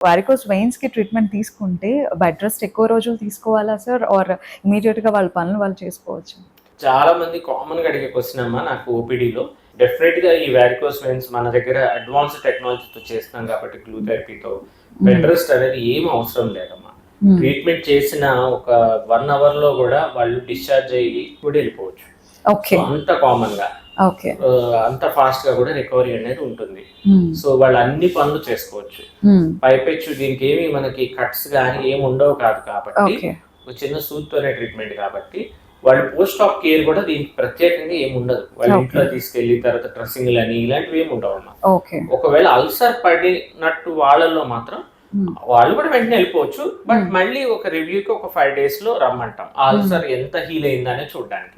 Varicose veins కి treatment తీసుకుంటే bed rest ఎక్కువ రోజులు తీసుకోవాలా సార్, ఆర్ ఇమీడియట్ గా వాళ్ళ పనులు వాళ్ళు చేసుకోవచ్చు? చాలా మంది కామన్ గా అడిగే క్వశ్చన్ అమ్మా నాకు ఓపీడీలో. డెఫినెట్ గా ఈ వారికోస్ వెయిన్స్ మన దగ్గర అడ్వాన్స్ టెక్నాలజీతో చేస్తున్నాం కాబట్టి గ్లూ థెరపీతో బెడ్ రెస్ట్ అనేది ఏం అవసరం లేదమ్మా. ట్రీట్మెంట్ చేసిన ఒక 1 hour లో కూడా వాళ్ళు డిశ్చార్జ్ అయ్యి కూడా వెళ్ళిపోవచ్చు. అంత కామన్ గా అంత ఫాస్ట్ గా కూడా రికవరీ అనేది ఉంటుంది. సో వాళ్ళు అన్ని పనులు చేసుకోవచ్చు. పైపెచ్చు దీనికి ఏమి మనకి కట్స్ కానీ ఏమి ఉండవు కాదు కాబట్టి ఒక చిన్న సూత్తోనే ట్రీట్మెంట్ కాబట్టి వాళ్ళు పోస్ట్ ఆఫ్ కేర్ కూడా దీనికి ప్రత్యేకంగా ఏమి ఉండదు. వాళ్ళ ఇంట్లో తీసుకెళ్లి తర్వాత డ్రెస్సింగ్ అని ఇలాంటివి ఏమి ఉండవు అమ్మా. ఒకవేళ అల్సర్ పడినట్టు వాళ్ళల్లో మాత్రం వాళ్ళు కూడా వెంటనే వెళ్ళిపోవచ్చు. బట్ మళ్ళీ ఒక రివ్యూకి ఒక 5 days లో రమ్మంటాం ఆ అల్సర్ ఎంత హీల్ అయిందనే చూడడానికి.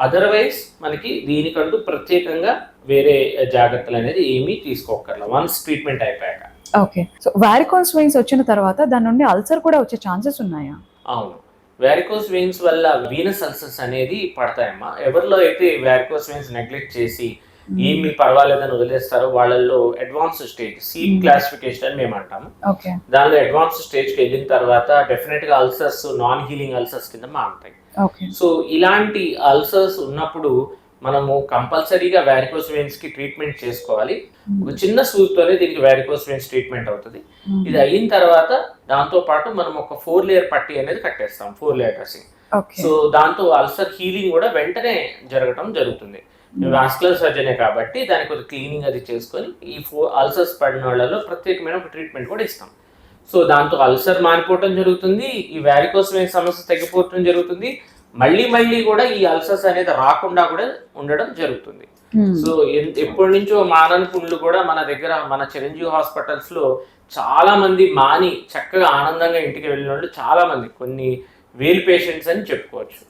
అదర్వైజ్ మనకి దీనికంటూ ప్రత్యేకంగా వేరే జాగ్రత్తలు అనేది ఏమీ తీసుకోకర్లా వన్స్ ట్రీట్మెంట్ అయిపోయాక. ఓకే, సో వారికోస్ వెయిన్స్ వచ్చిన తర్వాత దాని నుండి అల్సర్ కూడా వచ్చే ఛాన్సెస్ ఉన్నాయా? అవును, వారికోస్ వెయిన్స్ వల్ల వీనస్ అల్సర్స్ అనేది పడతాయమ్మా. ఎవరిలో అయితే వారికోస్ వెయిన్స్ నెగ్లెక్ట్ చేసి ఏమి పర్వాలేదని వదిలేస్తారో వాళ్ళల్లో అడ్వాన్స్ స్టేజ్ సీప్ క్లాసిఫికేషన్ అని మేము అంటాము. దానిలో అడ్వాన్స్ స్టేజ్కి వెళ్ళిన తర్వాత డెఫినెట్ గా అల్సర్స్ నాన్ హీలింగ్ అల్సర్స్ కింద మారుతాయి. సో ఇలాంటి అల్సర్స్ ఉన్నప్పుడు మనము కంపల్సరీగా వారికోస్ వెయిన్స్ కి ట్రీట్మెంట్ చేసుకోవాలి. ఒక చిన్న సూత్తోనే దీనికి వారికోస్ వెయిన్స్ ట్రీట్మెంట్ అవుతుంది. ఇది అయిన తర్వాత దాంతో పాటు మనం ఒక 4 layer పట్టీ అనేది కట్టేస్తాం, 4 layer డ్రెస్సింగ్. సో దాంతో అల్సర్ హీలింగ్ కూడా వెంటనే జరగటం జరుగుతుంది. వాస్కులర్ సర్జనే కాబట్టి దానికి ఒక క్లీనింగ్ అది చేసుకొని ఈ అల్సర్స్ పడిన వాళ్ళలో ప్రత్యేకమైన ఒక ట్రీట్మెంట్ కూడా ఇస్తాం. సో దాంతో అల్సర్ మారిపోవటం జరుగుతుంది, ఈ వారికోస్ వెయిన్స్ సమస్య తగ్గిపోవటం జరుగుతుంది. మళ్ళీ కూడా ఈ అల్సర్స్ అనేది రాకుండా కూడా ఉండడం జరుగుతుంది. సో ఎప్పటి నుంచో మానని పుండ్లు కూడా మన దగ్గర మన చిరంజీవి హాస్పిటల్స్ లో చాలా మంది మాని చక్కగా ఆనందంగా ఇంటికి వెళ్ళిన వాళ్ళు చాలా మంది, కొన్ని వేలు పేషెంట్స్ అని చెప్పుకోవచ్చు.